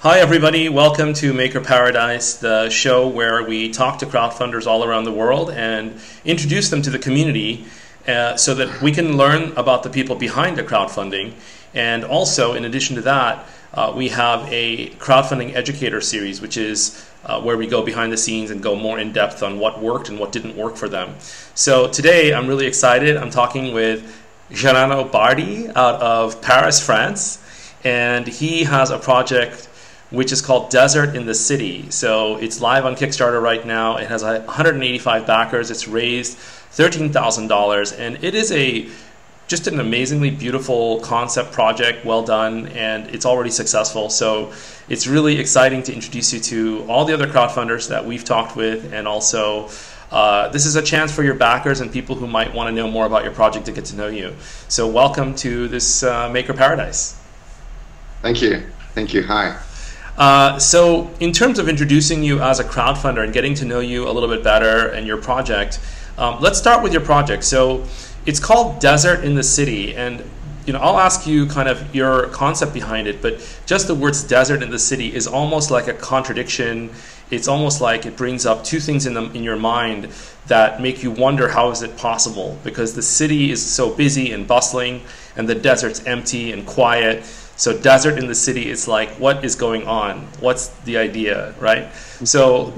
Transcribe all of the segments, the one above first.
Hi everybody, welcome to Maker Paradise, the show where we talk to crowdfunders all around the world and introduce them to the community so that we can learn about the people behind the crowdfunding. And also, in addition to that, we have a crowdfunding educator series, which is where we go behind the scenes and go more in depth on what worked and what didn't work for them. So today I'm really excited. I'm talking with Genaro Bardy out of Paris, France, and he has a project which is called Desert in the City. So it's live on Kickstarter right now. It has 185 backers. It's raised $13,000, and it is just an amazingly beautiful concept project, well done, and it's already successful. So it's really exciting to introduce you to all the other crowdfunders that we've talked with, and also this is a chance for your backers and people who might want to know more about your project to get to know you. So welcome to this Maker Paradise. Thank you. Thank you. Hi. So in terms of introducing you as a crowdfunder and getting to know you a little bit better and your project, let's start with your project. So it's called Desert in the City, and I'll ask you kind of your concept behind it, but just the words desert in the city is almost like a contradiction. It's almost like it brings up two things in your mind that make you wonder, how is it possible? Because the city is so busy and bustling and the desert's empty and quiet. So desert in the city is like, what is going on? What's the idea, right? So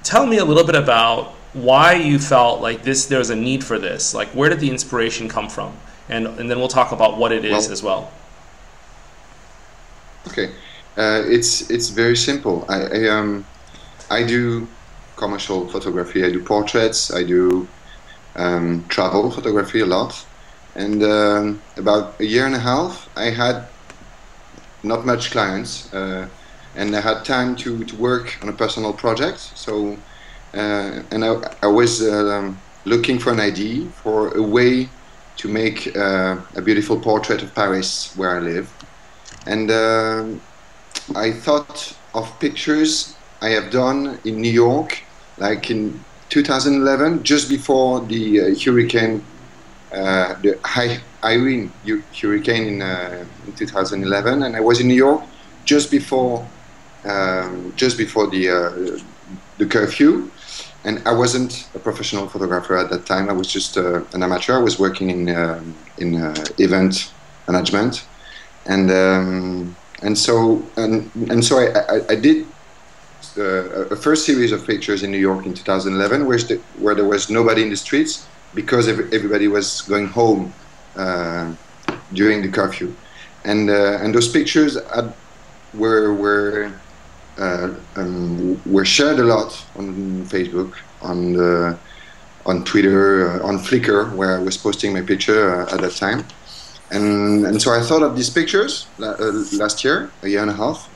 tell me a little bit about why you felt like there's a need for this. Like, where did the inspiration come from? And then we'll talk about what it is as well. Okay, it's very simple. I do commercial photography. I do portraits. I do travel photography a lot. And about a year and a half, I had not much clients, and I had time to work on a personal project. So, and I was looking for an idea for a way to make a beautiful portrait of Paris, where I live. And I thought of pictures I have done in New York, like in 2011, just before the hurricane, the Irene hurricane in 2011, and I was in New York just before the curfew, and I wasn't a professional photographer at that time. I was just an amateur. I was working in event management, and so I did a first series of pictures in New York in 2011, where there was nobody in the streets because everybody was going home during the curfew, and those pictures were shared a lot on Facebook, on Twitter, on Flickr, where I was posting my picture at that time, and so I thought of these pictures last year, a year and a half,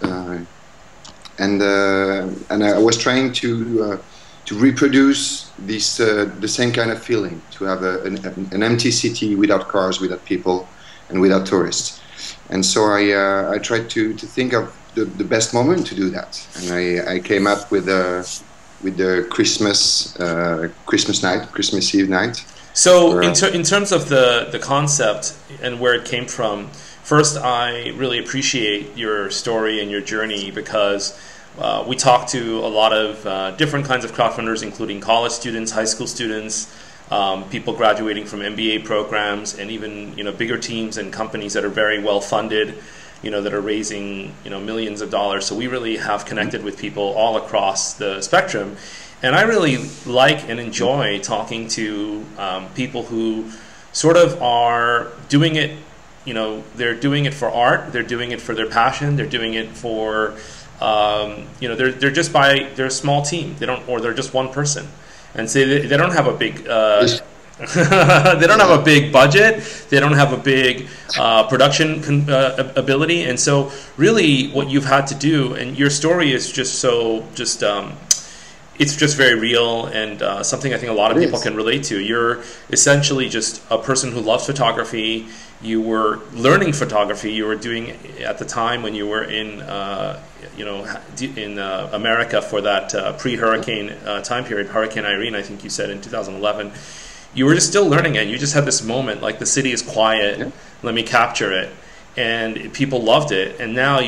and I was trying to reproduce this the same kind of feeling, to have an empty city without cars, without people, and without tourists. And so I tried to think of the best moment to do that, and I came up with the Christmas night, Christmas Eve night. So in terms of the concept and where it came from, first, I really appreciate your story and your journey, because we talk to a lot of different kinds of crowdfunders, including college students, high school students, people graduating from MBA programs, and even bigger teams and companies that are very well funded, that are raising millions of dollars. So we really have connected with people all across the spectrum, and I really like and enjoy talking to people who sort of are doing it. They're doing it for art. They're doing it for their passion. They're doing it for they're a small team. They're just one person, and say they don't have a big they don't have a big budget. They don't have a big production ability, and so really what you've had to do, and your story is it's just very real, and something I think a lot of people can relate to. You're essentially just a person who loves photography. You were learning photography. You were doing, at the time when you were in America for that pre-hurricane time period, Hurricane Irene, I think you said, in 2011. You were just still learning it. You just had this moment, like, the city is quiet, let me capture it. and people loved it. And now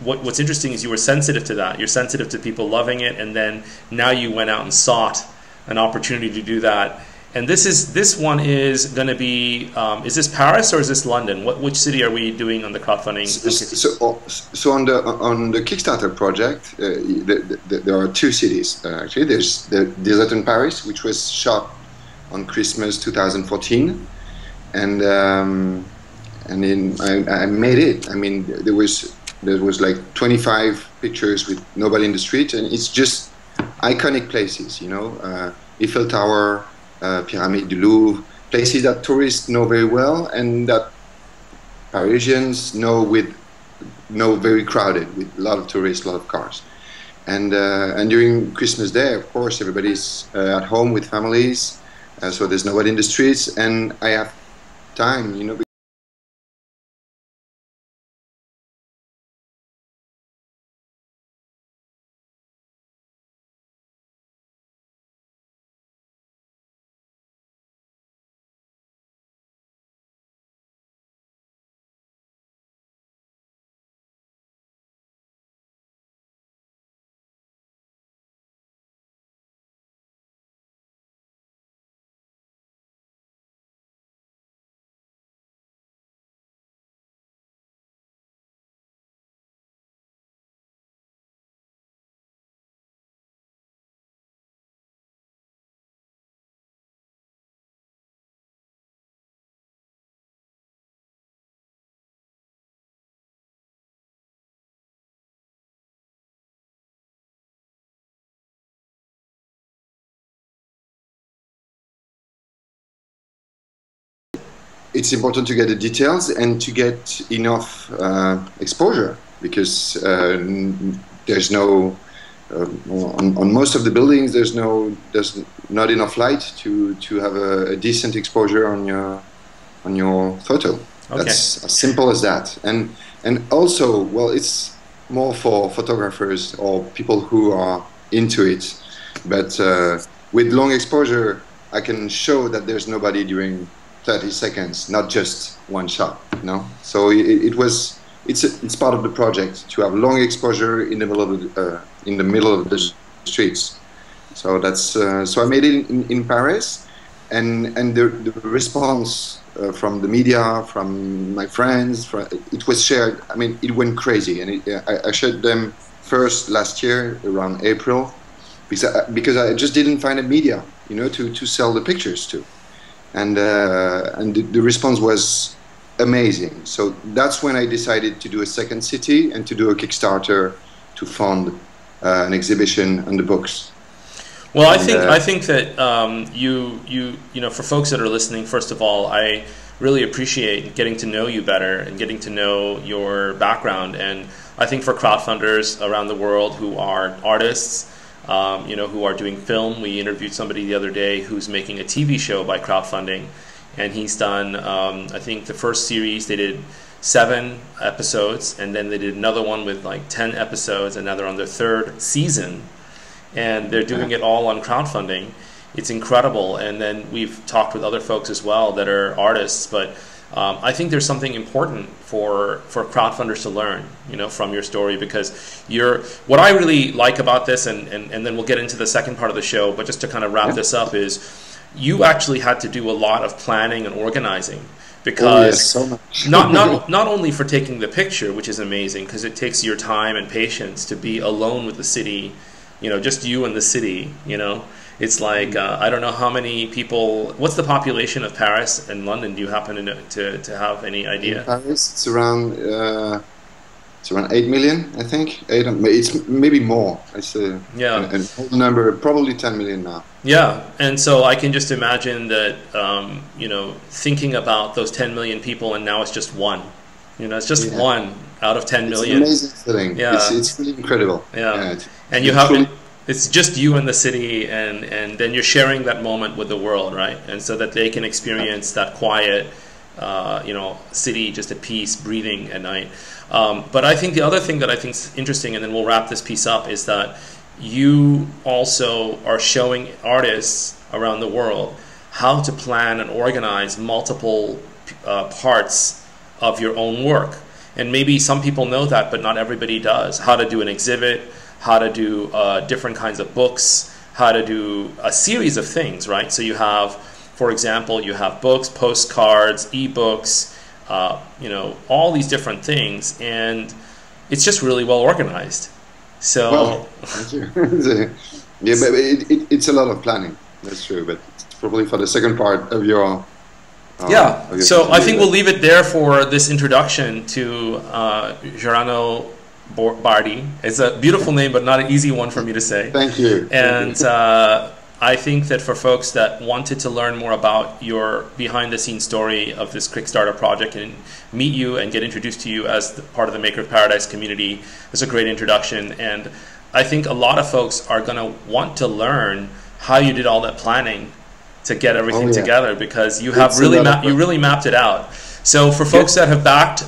what's interesting is you were sensitive to that. You're sensitive to people loving it, and then now you went out and sought an opportunity to do that. And this one is going to be, is this Paris or is this London? Which city are we doing on the crowdfunding? So on the Kickstarter project, there are two cities actually. There's the Desert in Paris, which was shot on Christmas 2014, and then I made it. I mean, there was like 25 pictures with nobody in the street, and it's just iconic places, you know, Eiffel Tower. Pyramid du Louvre, places that tourists know very well and that Parisians know very crowded, with a lot of tourists, a lot of cars. And during Christmas Day, of course, everybody's at home with families, so there's nobody in the streets, and I have time, you know. It's important to get the details and to get enough exposure, because there's no on most of the buildings there's not enough light to have a decent exposure on your photo. Okay. That's as simple as that. And also, well, it's more for photographers or people who are into it. But with long exposure, I can show that there's nobody during 30 seconds, not just one shot, you know. So it's part of the project to have long exposure in the middle of the streets. So that's so I made it in Paris, and the response from the media, from my friends, it was shared. I mean, it went crazy, and I shared them first last year around April, because I just didn't find a media, you know, to sell the pictures to. And the response was amazing. So that's when I decided to do a second city and to do a Kickstarter to fund an exhibition on the books. Well, I think that you know, for folks that are listening, first of all, I really appreciate getting to know you better and getting to know your background. And I think for crowdfunders around the world who are artists, you know, who are doing film. We interviewed somebody the other day who's making a TV show by crowdfunding, and he's done, I think the first series they did 7 episodes, and then they did another one with like 10 episodes, and now they're on their 3rd season, and they're doing it all on crowdfunding. It's incredible. And then we've talked with other folks as well that are artists, but I think there's something important for crowdfunders to learn, you know, from your story, because what I really like about this, and then we'll get into the second part of the show, but just to kind of wrap this up, is you actually had to do a lot of planning and organizing, because so much. not only for taking the picture, which is amazing because it takes your time and patience to be alone with the city, you know, just you and the city, you know. It's like, I don't know how many people, what's the population of Paris and London? Do you happen to have any idea? In Paris, it's around 8 million, I think. It's maybe more. It's a whole number, probably 10 million now. Yeah, and so I can just imagine that, you know, thinking about those 10 million people, and now it's just one. You know, it's just one out of 10 million. It's an amazing feeling. Yeah. It's really incredible. Yeah, and you have... It's just you and the city, and then you're sharing that moment with the world, right? And so that they can experience that quiet, you know, city just at peace, breathing at night. But I think the other thing that I think is interesting, and then we'll wrap this piece up, is that you also are showing artists around the world how to plan and organize multiple parts of your own work. And maybe some people know that, but not everybody does. How to do an exhibit, how to do different kinds of books, how to do a series of things, right? So you have, for example, you have books, postcards, ebooks, you know, all these different things, and it's just really well organized. So, well, thank you. Yeah, but it's a lot of planning. That's true, but it's probably for the second part of your. Yeah. So I think we'll leave it there for this introduction to Genaro Bardy. It's a beautiful name, but not an easy one for me to say. Thank you. And I think that for folks that wanted to learn more about your behind-the-scenes story of this Kickstarter project and meet you and get introduced to you as part of the Maker Paradise community, it's a great introduction. And I think a lot of folks are going to want to learn how you did all that planning to get everything together, because you have really mapped it out. So for folks that have backed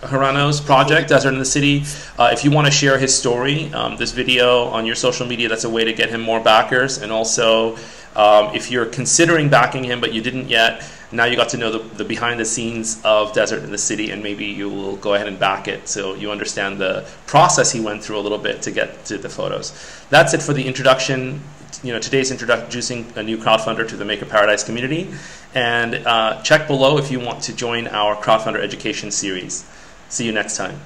Genara's project, Desert in the City, if you want to share his story, this video on your social media, that's a way to get him more backers. And also, if you're considering backing him but you didn't yet, now you got to know the behind the scenes of Desert in the City, and maybe you will go ahead and back it so you understand the process he went through a little bit to get to the photos. That's it for the introduction. You know, today's introducing a new crowdfunder to the Maker Paradise community. And check below if you want to join our crowdfunder education series. See you next time.